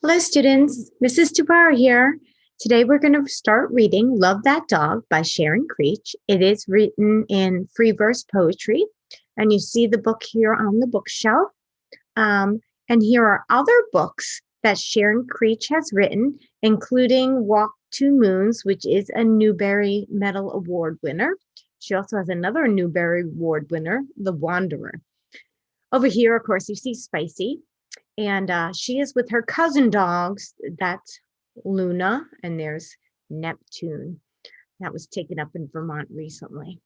Hello, students. Mrs. Tubara here. Today we're going to start reading Love That Dog by Sharon Creech. It is written in free verse poetry, and you see the book here on the bookshelf. And here are other books that Sharon Creech has written, including Walk Two Moons, which is a Newbery Medal Award winner. She also has another Newbery Award winner, The Wanderer. Over here, of course, you see Spicy. And she is with her cousin dogs. That's Luna, and there's Neptune. That was taken up in Vermont recently.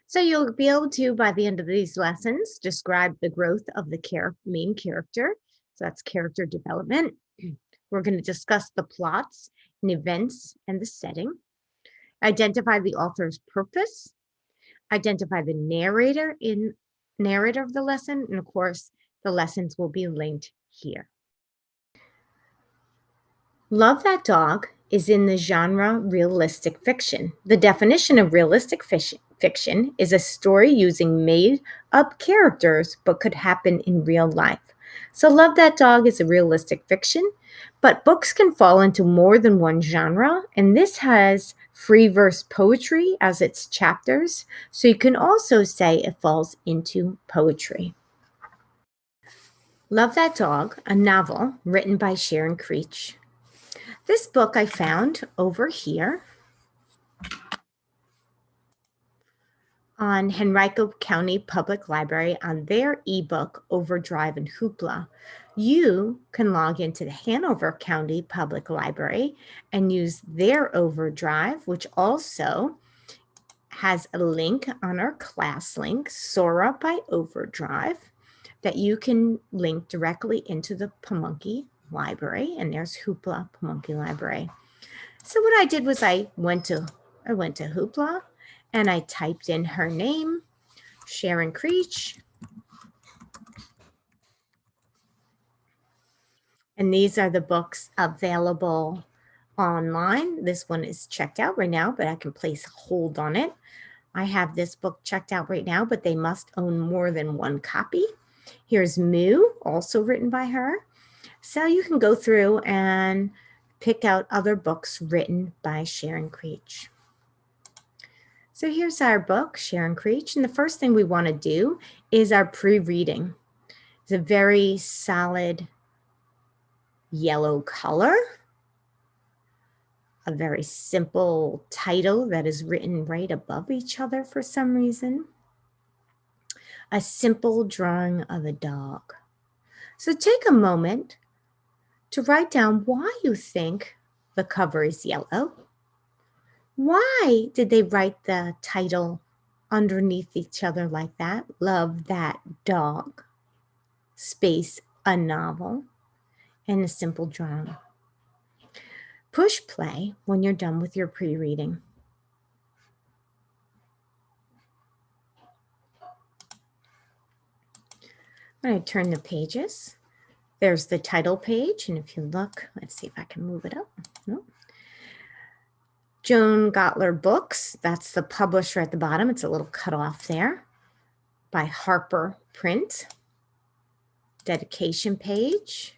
So you'll be able to, by the end of these lessons, describe the growth of the main character. So that's character development. We're going to discuss the plots and events and the setting. Identify the author's purpose. Identify the narrator of the lesson. And of course, the lessons will be linked here. Love That Dog is in the genre realistic fiction. The definition of realistic fiction is a story using made-up characters but could happen in real life. So Love That Dog is a realistic fiction, but books can fall into more than one genre, and this has free verse poetry as its chapters, so you can also say it falls into poetry. Love That Dog, a novel written by Sharon Creech. This book I found over here on Henrico County Public Library on their ebook Overdrive and Hoopla. You can log into the Hanover County Public Library and use their Overdrive, which also has a link on our class link, Sora by Overdrive, that you can link directly into the Pamunkey Library, and there's Hoopla Pamunkey Library. So what I did was I went to Hoopla and I typed in her name, Sharon Creech. And these are the books available online. This one is checked out right now, but I can place a hold on it. I have this book checked out right now, but they must own more than one copy. Here's Moo, also written by her. So you can go through and pick out other books written by Sharon Creech. So here's our book, Sharon Creech, and the first thing we want to do is our pre-reading. It's a very solid yellow color, a very simple title that is written right above each other for some reason, a simple drawing of a dog. So take a moment to write down why you think the cover is yellow. Why did they write the title underneath each other like that? Love That Dog, space, a novel, and a simple drawing. Push play when you're done with your pre-reading. I'm going to turn the pages. There's the title page, and if you look, let's see if I can move it up. Nope. Joan Gottler Books, that's the publisher at the bottom. It's a little cut off there, by Harper Print. Dedication page.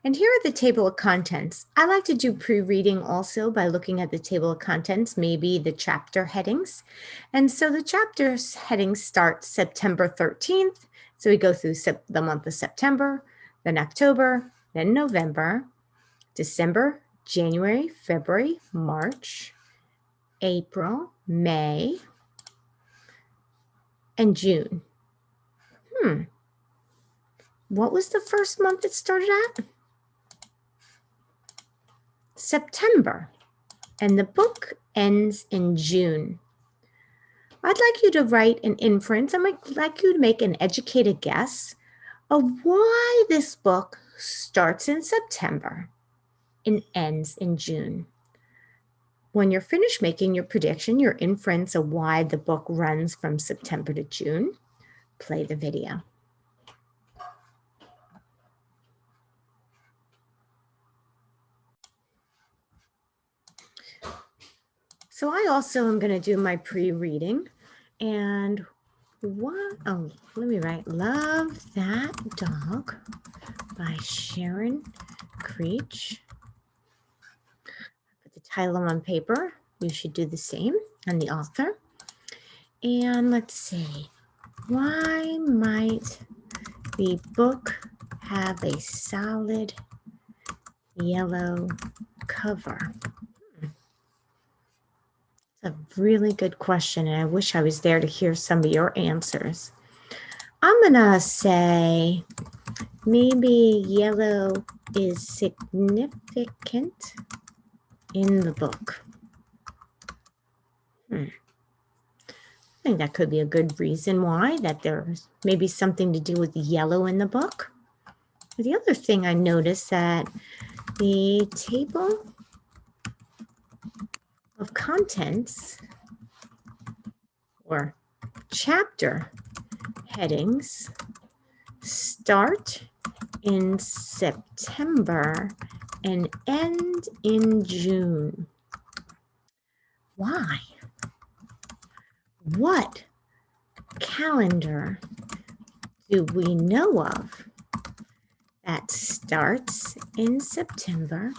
And here are the table of contents. I like to do pre-reading also by looking at the table of contents, maybe the chapter headings. And so the chapter's headings start September 13th. So we go through the month of September, then October, then November, December, January, February, March, April, May, and June. What was the first month it started at? September. And the book ends in June. I'd like you to write an inference. I'd like you to make an educated guess of why this book starts in September and ends in June. When you're finished making your prediction, your inference of why the book runs from September to June, play the video. So I also am going to do my pre-reading, and let me write Love That Dog by Sharon Creech. Put the title on paper. You should do the same, and the author. And let's see, why might the book have a solid yellow cover? It's a really good question, and I wish I was there to hear some of your answers. I'm gonna say maybe yellow is significant in the book. I think that could be a good reason why, that there's maybe something to do with yellow in the book. The other thing I noticed that the table of contents or chapter headings start in September and end in June. Why? What calendar do we know of that starts in September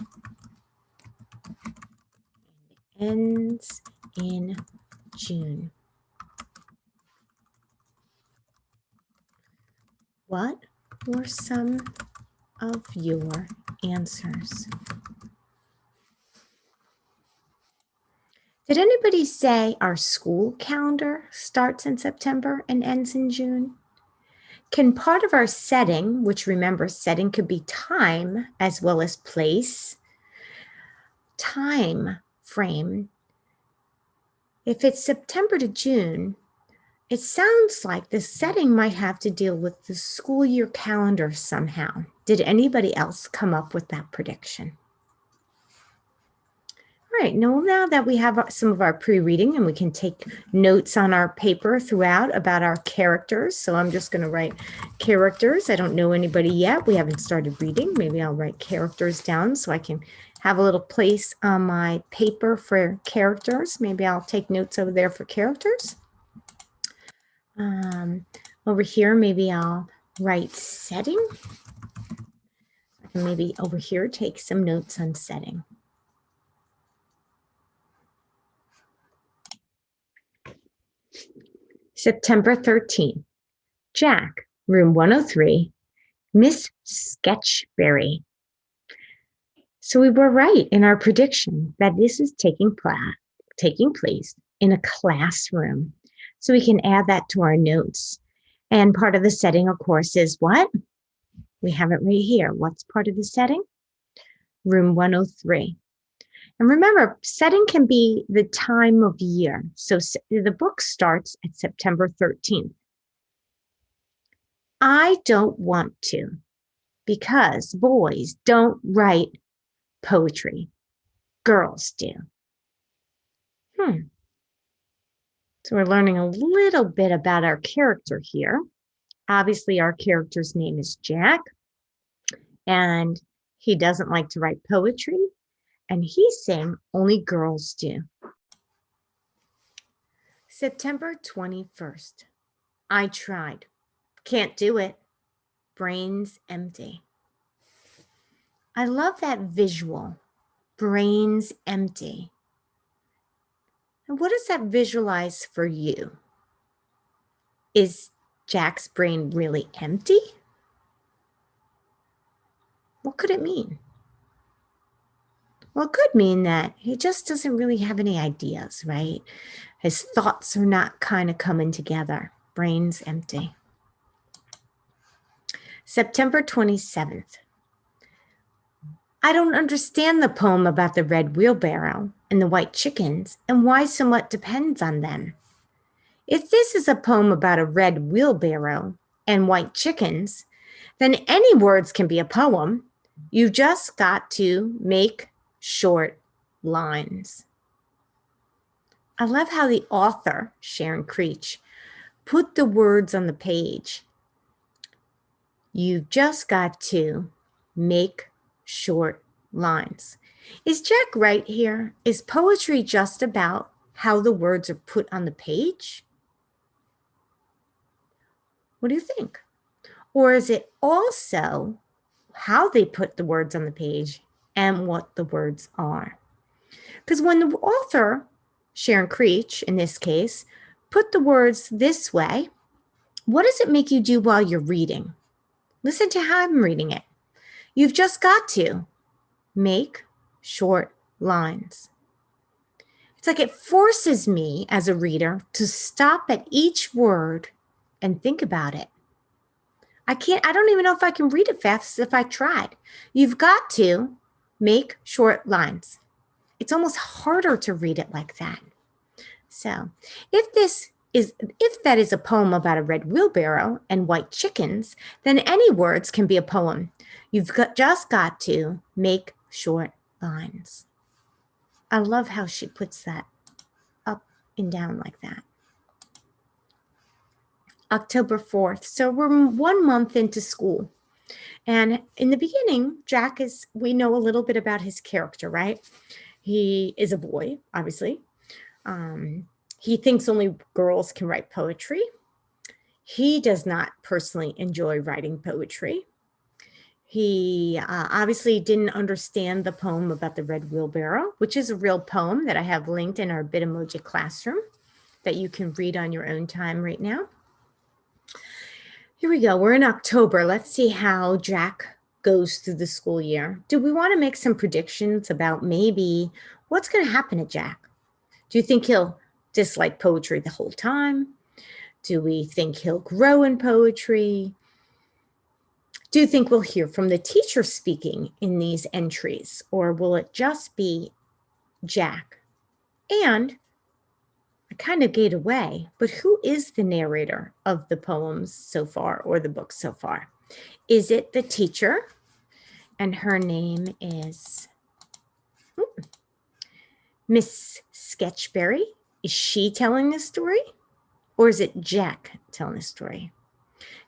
and ends in June? What were some of your answers? Did anybody say our school calendar starts in September and ends in June? Can part of our setting, which remember setting could be time as well as place, time frame, if it's September to June, it sounds like the setting might have to deal with the school year calendar somehow. Did anybody else come up with that prediction? All right, now that we have some of our pre-reading and we can take notes on our paper throughout about our characters. So I'm just going to write characters. I don't know anybody yet. We haven't started reading. Maybe I'll write characters down so I can have a little place on my paper for characters. Maybe I'll take notes over there for characters. Over here, maybe I'll write setting. I can maybe over here take some notes on setting. September 13th, Jack, room 103, Miss Sketchberry. So we were right in our prediction that this is taking place in a classroom. So we can add that to our notes. And part of the setting, of course, is what? We have it right here. What's part of the setting? Room 103. And remember, setting can be the time of year. So the book starts at September 13th. I don't want to because boys don't write poetry. Girls do. So we're learning a little bit about our character here. Obviously, our character's name is Jack, and he doesn't like to write poetry. And he's saying only girls do. September 21st. I tried. Can't do it. Brains empty. I love that visual. Brains empty. And what does that visualize for you? Is Jack's brain really empty? What could it mean? Well, it could mean that he just doesn't really have any ideas, right? His thoughts are not kind of coming together. Brain's empty. September 27th. I don't understand the poem about the red wheelbarrow and the white chickens and why so much depends on them. If this is a poem about a red wheelbarrow and white chickens, then any words can be a poem. You've just got to make short lines. I love how the author, Sharon Creech, put the words on the page. You've just got to make short lines. Is Jack right here? Is poetry just about how the words are put on the page? What do you think? Or is it also how they put the words on the page and what the words are. Because when the author, Sharon Creech in this case, put the words this way, what does it make you do while you're reading? Listen to how I'm reading it. You've just got to make short lines. It's like it forces me as a reader to stop at each word and think about it. I don't even know if I can read it fast if I tried. You've got to make short lines. It's almost harder to read it like that. So if that is a poem about a red wheelbarrow and white chickens, then any words can be a poem. You've just got to make short lines. I love how she puts that up and down like that. October 4th. So we're 1 month into school. And in the beginning, we know a little bit about his character, right? He is a boy, obviously. He thinks only girls can write poetry. He does not personally enjoy writing poetry. He obviously didn't understand the poem about the red wheelbarrow, which is a real poem that I have linked in our Bitmoji classroom that you can read on your own time right now. Here we go. We're in October. Let's see how Jack goes through the school year. Do we want to make some predictions about maybe what's going to happen to Jack? Do you think he'll dislike poetry the whole time? Do we think he'll grow in poetry? Do you think we'll hear from the teacher speaking in these entries, or will it just be Jack? And I kind of gave away, but who is the narrator of the poems so far or the book so far? Is it the teacher? And her name is Miss Sketchberry. Is she telling the story? Or is it Jack telling the story?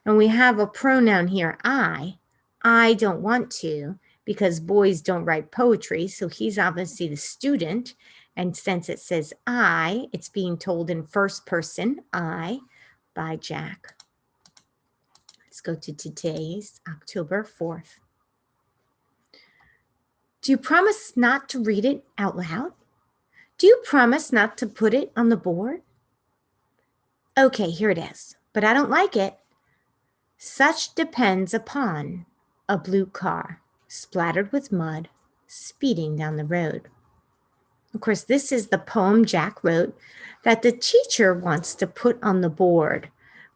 And we have a pronoun here, I. I don't want to because boys don't write poetry. So he's obviously the student. And since it says I, it's being told in first person, I, by Jack. Let's go to today's October 4th. Do you promise not to read it out loud? Do you promise not to put it on the board? Okay, here it is, but I don't like it. Such depends upon a blue car splattered with mud speeding down the road. Of course, this is the poem Jack wrote that the teacher wants to put on the board,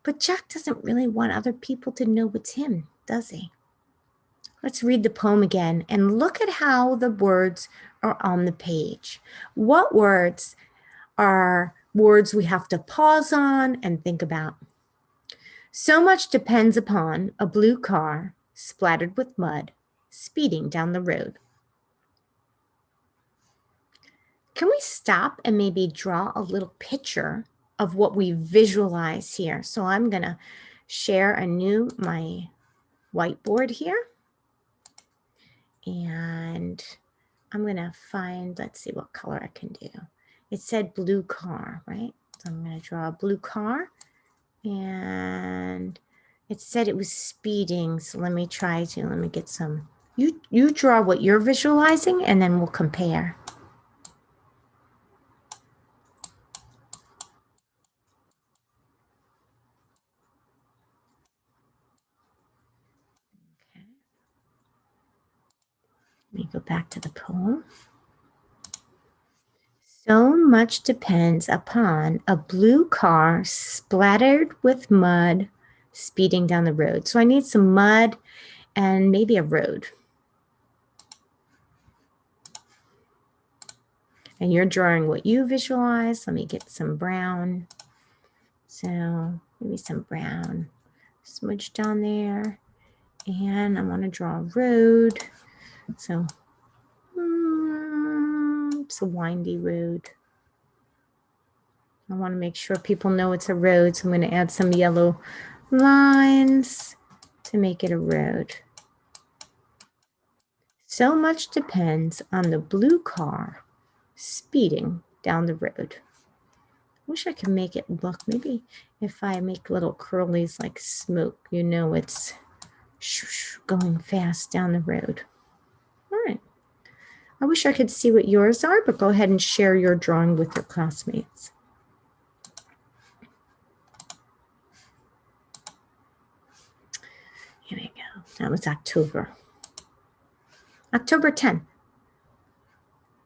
but Jack doesn't really want other people to know it's him, does he? Let's read the poem again and look at how the words are on the page. What words are words we have to pause on and think about? So much depends upon a blue car splattered with mud speeding down the road. Can we stop and maybe draw a little picture of what we visualize here? So I'm going to share my whiteboard here. And I'm going to find, let's see what color I can do. It said blue car, right? So I'm going to draw a blue car. And it said it was speeding. So let me get some. You draw what you're visualizing and then we'll compare. Okay. Let me go back to the poem. So much depends upon a blue car splattered with mud speeding down the road. So I need some mud and maybe a road. And you're drawing what you visualize. Let me get some brown. So maybe some brown smudged on there. And I want to draw a road. So it's a windy road. I want to make sure people know it's a road. So I'm going to add some yellow lines to make it a road. So much depends on the blue car speeding down the road. I wish I could make it look, maybe if I make little curlies like smoke, you know it's going fast down the road. All right. I wish I could see what yours are, but go ahead and share your drawing with your classmates. Here we go. That was October. October 10th.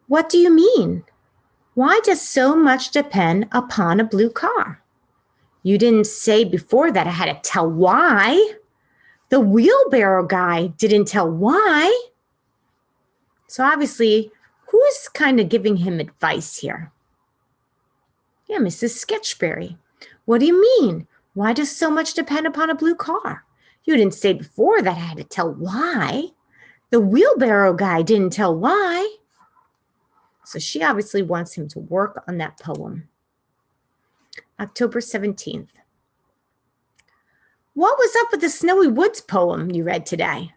What do you mean? Why does so much depend upon a blue car? You didn't say before that I had to tell why. The wheelbarrow guy didn't tell why. So obviously, who's kind of giving him advice here? Yeah, Mrs. Sketchberry. What do you mean? Why does so much depend upon a blue car? You didn't say before that I had to tell why. The wheelbarrow guy didn't tell why. So she obviously wants him to work on that poem. October 17th. What was up with the Snowy Woods poem you read today?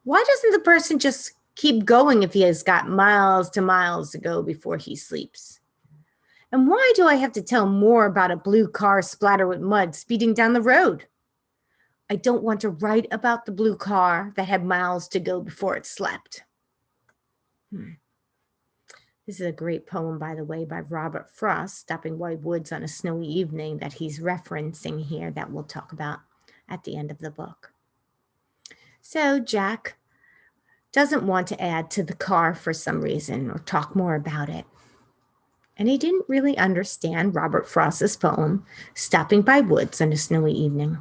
Why doesn't the person just keep going if he has got miles to miles to go before he sleeps? And why do I have to tell more about a blue car splattered with mud speeding down the road? I don't want to write about the blue car that had miles to go before it slept. This is a great poem, by the way, by Robert Frost, Stopping by Woods on a Snowy Evening, that he's referencing here that we'll talk about at the end of the book. So Jack doesn't want to add to the car for some reason or talk more about it. And he didn't really understand Robert Frost's poem, Stopping by Woods on a Snowy Evening.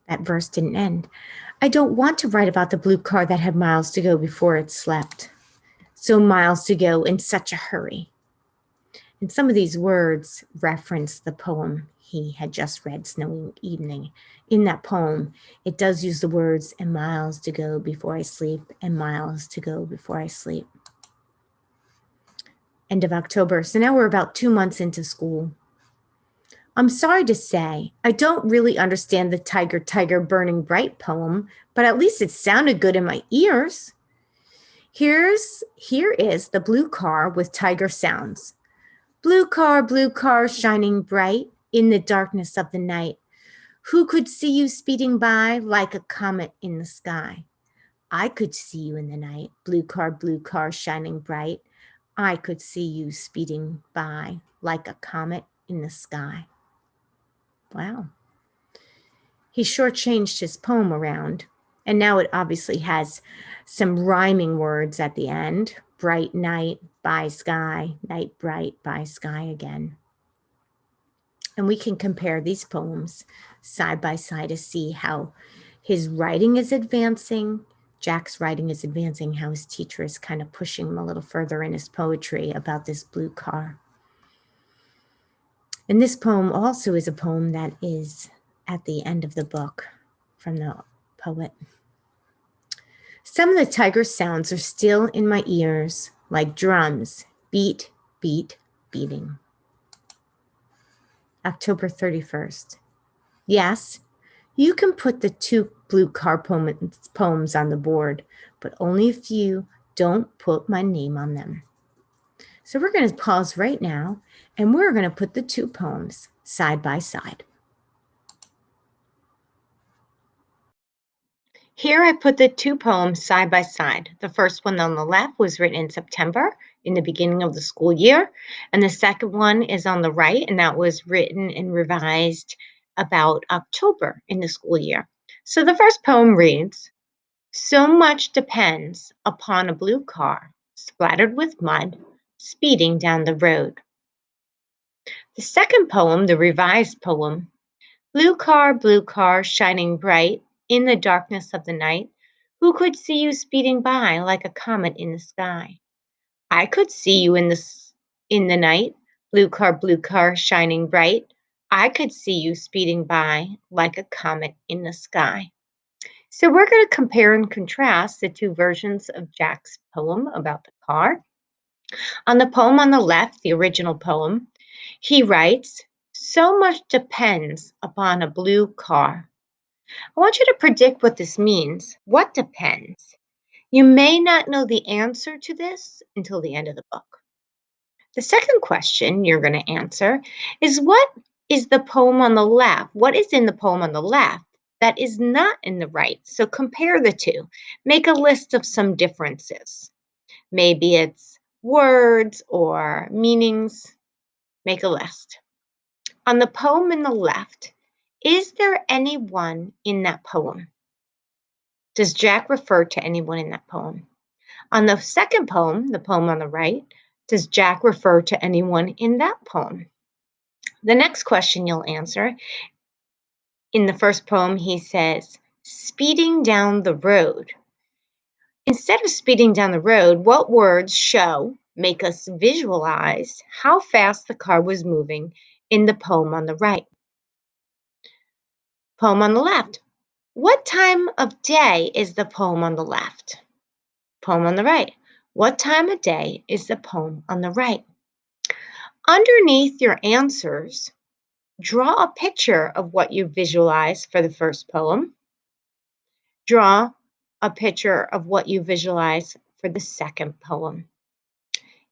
That verse didn't end. I don't want to write about the blue car that had miles to go before it slept. So miles to go in such a hurry. And some of these words reference the poem he had just read, Snowy Evening. In that poem, it does use the words, and miles to go before I sleep, and miles to go before I sleep. End of October. So now we're about 2 months into school. I'm sorry to say, I don't really understand the Tiger, Tiger, Burning Bright poem, but at least it sounded good in my ears. Here is the blue car with tiger sounds. Blue car, shining bright in the darkness of the night. Who could see you speeding by like a comet in the sky? I could see you in the night. Blue car, shining bright. I could see you speeding by like a comet in the sky. Wow. He shortchanged his poem around, and now it obviously has some rhyming words at the end. Bright night, by sky, night bright, by sky again. And we can compare these poems side by side to see how his writing is advancing. Jack's writing is advancing, how his teacher is kind of pushing him a little further in his poetry about this blue car. And this poem also is a poem that is at the end of the book from the poet. Some of the tiger sounds are still in my ears, like drums, beat, beat, beating. October 31st. Yes, you can put the 2 blue car poems on the board, but only if you don't put my name on them. So we're going to pause right now, and we're going to put the 2 poems side by side. Here I put the 2 poems side by side. The first one on the left was written in September, in the beginning of the school year, and the second one is on the right, and that was written and revised about October in the school year. So the first poem reads, so much depends upon a blue car splattered with mud speeding down the road. The second poem, the revised poem, blue car, shining bright in the darkness of the night, who could see you speeding by like a comet in the sky? I could see you in the night, blue car, shining bright. I could see you speeding by like a comet in the sky. So we're going to compare and contrast the 2 versions of Jack's poem about the car. On the poem on the left, the original poem, he writes, so much depends upon a blue car. I want you to predict what this means. What depends? You may not know the answer to this until the end of the book. The second question you're going to answer is, what is the poem on the left? What is in the poem on the left that is not in the right? So compare the two. Make a list of some differences. Maybe it's words or meanings. Make a list. On the poem in the left, is there anyone in that poem? Does Jack refer to anyone in that poem? On the second poem, the poem on the right, does Jack refer to anyone in that poem? The next question you'll answer, in the first poem, he says, speeding down the road. Instead of speeding down the road, what words make us visualize how fast the car was moving in the poem on the right? Poem on the left. What time of day is the poem on the left? Poem on the right. What time of day is the poem on the right? Underneath your answers, draw a picture of what you visualize for the first poem. Draw a picture of what you visualize for the second poem.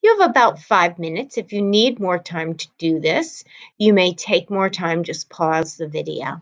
You have about 5 minutes. If you need more time to do this, you may take more time, just pause the video.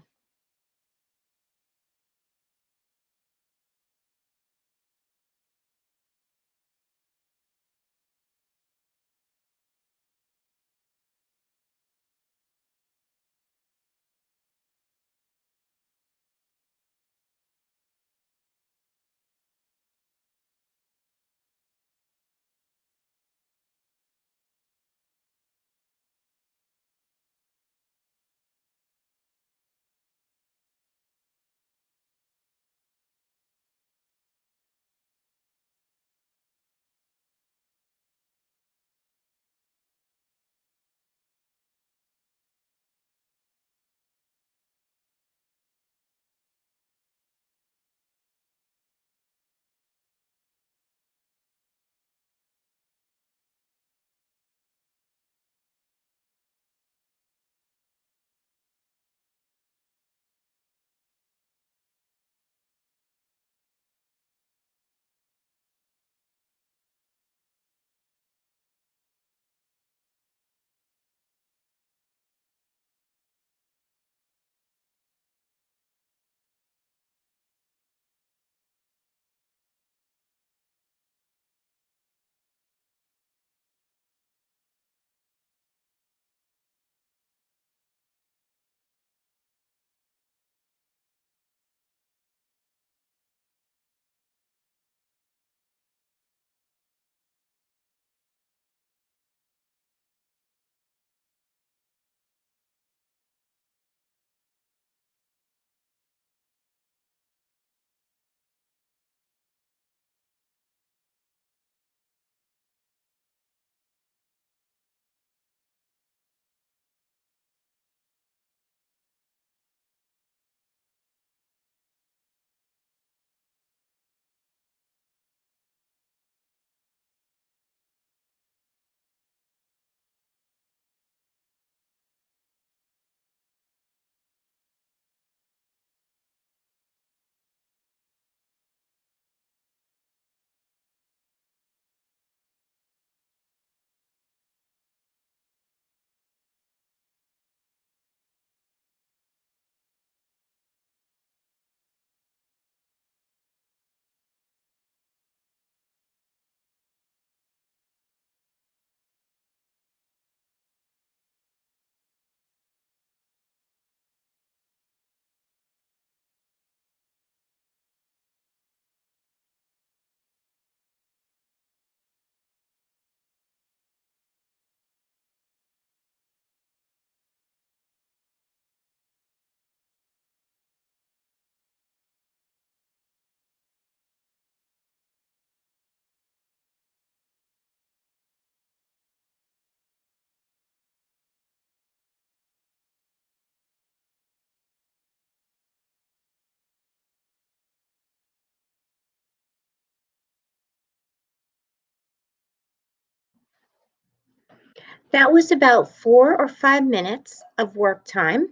That was about 4 or 5 minutes of work time.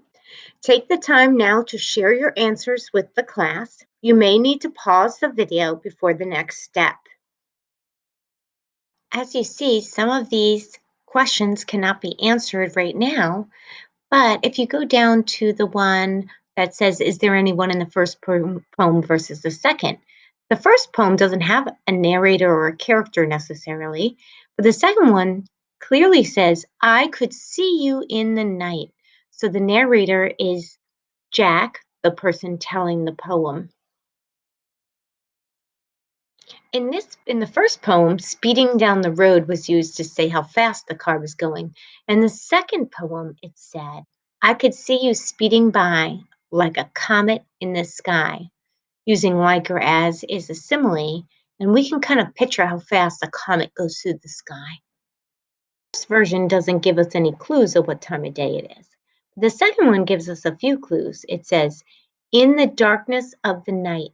Take the time now to share your answers with the class. You may need to pause the video before the next step. As you see, some of these questions cannot be answered right now, But if you go down to the one that says, is there anyone in the first poem versus the first poem doesn't have a narrator or a character necessarily, but the second one clearly says, I could see you in the night. So the narrator is Jack, the person telling the poem. In the first poem, speeding down the road was used to say how fast the car was going. In the second poem, it said, I could see you speeding by like a comet in the sky. Using like or as is a simile, and we can kind of picture how fast a comet goes through the sky. This version doesn't give us any clues of what time of day it is. The second one gives us a few clues. It says, in the darkness of the night.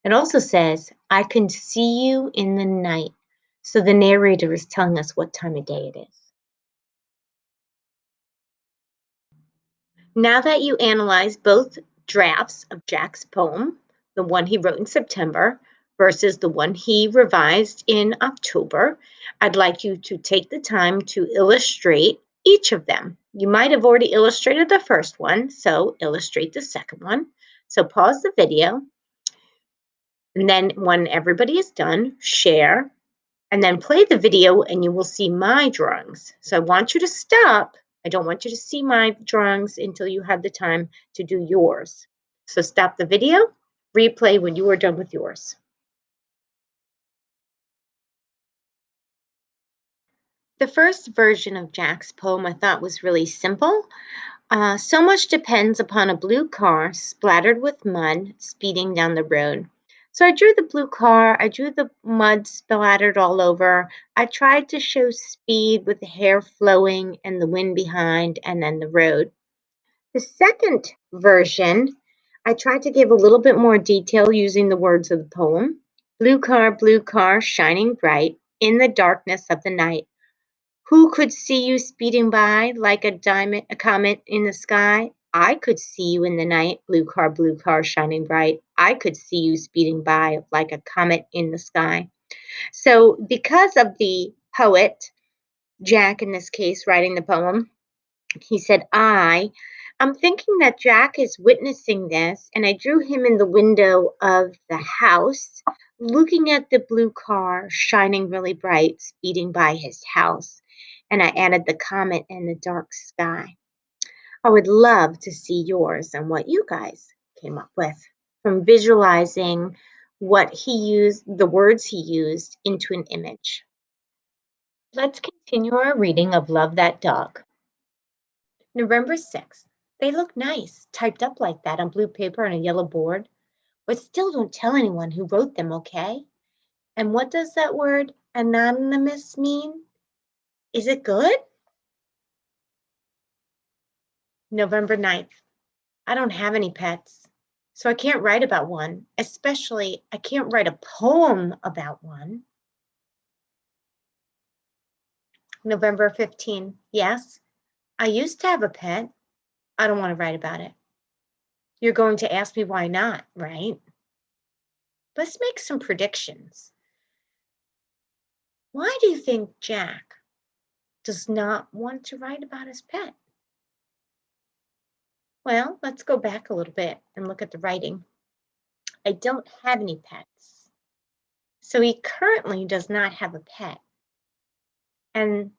It also says, I can see you in the night. So the narrator is telling us what time of day it is. Now that you analyze both drafts of Jack's poem, the one he wrote in September versus the one he revised in October, I'd like you to take the time to illustrate each of them. You might have already illustrated the first one, so illustrate the second one. So pause the video, and then when everybody is done, share, and then play the video and you will see my drawings. So I want you to stop. I don't want you to see my drawings until you have the time to do yours. So stop the video, replay when you are done with yours. The first version of Jack's poem I thought was really simple. So much depends upon a blue car splattered with mud speeding down the road. So I drew the blue car, I drew the mud splattered all over. I tried to show speed with the hair flowing and the wind behind and then the road. The second version, I tried to give a little bit more detail using the words of the poem. Blue car, shining bright in the darkness of the night. Who could see you speeding by like a comet in the sky? I could see you in the night, blue car, shining bright. I could see you speeding by like a comet in the sky. So, because of the poet, Jack in this case, writing the poem, he said, I'm thinking that Jack is witnessing this, and I drew him in the window of the house, looking at the blue car shining really bright, speeding by his house. And I added the comet and the dark sky. I would love to see yours and what you guys came up with from visualizing what he used, the words he used, into an image. Let's continue our reading of Love That Dog. November 6th. They look nice, typed up like that on blue paper on a yellow board. But still don't tell anyone who wrote them, okay? And what does that word anonymous mean? Is it good? November 9th. I don't have any pets, so I can't write about one, especially I can't write a poem about one. November 15th. Yes, I used to have a pet. I don't want to write about it. You're going to ask me why not, right? Let's make some predictions. Why do you think Jack does not want to write about his pet? Well, let's go back a little bit and look at the writing. I don't have any pets. So he currently does not have a pet. And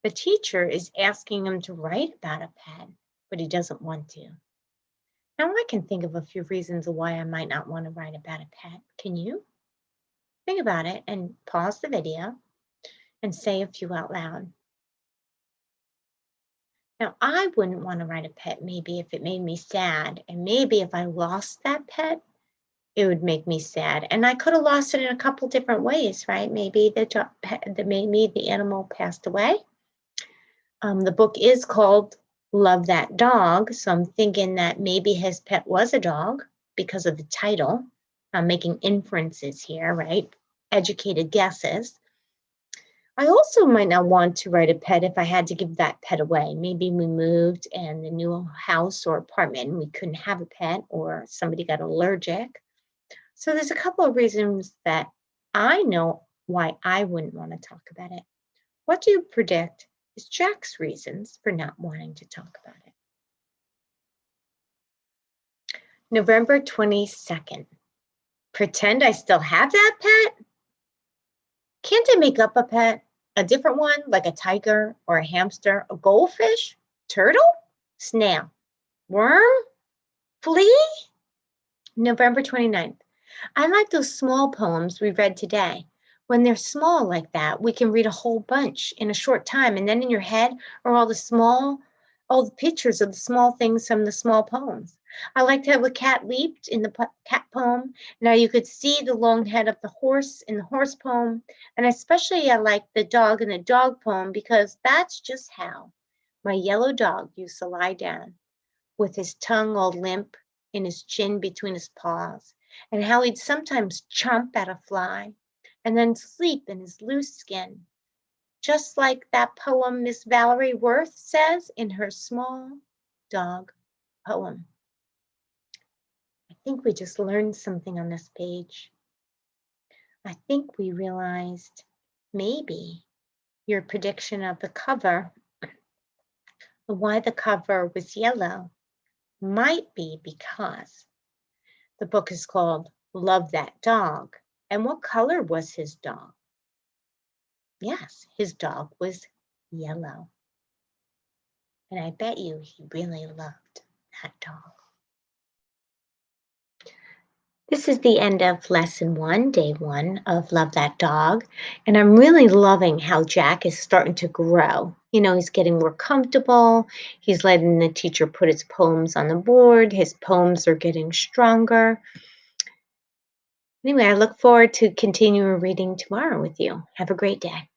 the teacher is asking him to write about a pet, but he doesn't want to. Now I can think of a few reasons why I might not want to write about a pet. Can you? Think about it and pause the video and say a few out loud. Now, I wouldn't want to write a pet maybe if it made me sad. And maybe if I lost that pet, it would make me sad. And I could have lost it in a couple different ways, right? Maybe the animal passed away. The book is called Love That Dog. So I'm thinking that maybe his pet was a dog because of the title. I'm making inferences here, right? Educated guesses. I also might not want to write a pet if I had to give that pet away. Maybe we moved and the new house or apartment, we couldn't have a pet or somebody got allergic. So there's a couple of reasons that I know why I wouldn't want to talk about it. What do you predict is Jack's reasons for not wanting to talk about it. November 22nd. Pretend I still have that pet? Can't I make up a pet? A different one, like a tiger or a hamster, a goldfish, turtle, snail, worm, flea? November 29th. I like those small poems we read today. When they're small like that, we can read a whole bunch in a short time, and then in your head are all the pictures of the small things from the small poems. I liked how the cat leaped in the cat poem. Now you could see the long head of the horse in the horse poem. And especially I liked the dog in the dog poem because that's just how my yellow dog used to lie down with his tongue all limp and his chin between his paws, and how he'd sometimes chomp at a fly and then sleep in his loose skin, just like that poem Miss Valerie Worth says in her small dog poem. I think we just learned something on this page. I think we realized maybe your prediction of the cover, why the cover was yellow, might be because the book is called Love That Dog. And what color was his dog? Yes, his dog was yellow. And I bet you he really loved that dog. This is the end of lesson 1, day 1 of Love That Dog. And I'm really loving how Jack is starting to grow. He's getting more comfortable. He's letting the teacher put his poems on the board. His poems are getting stronger. Anyway, I look forward to continuing reading tomorrow with you. Have a great day.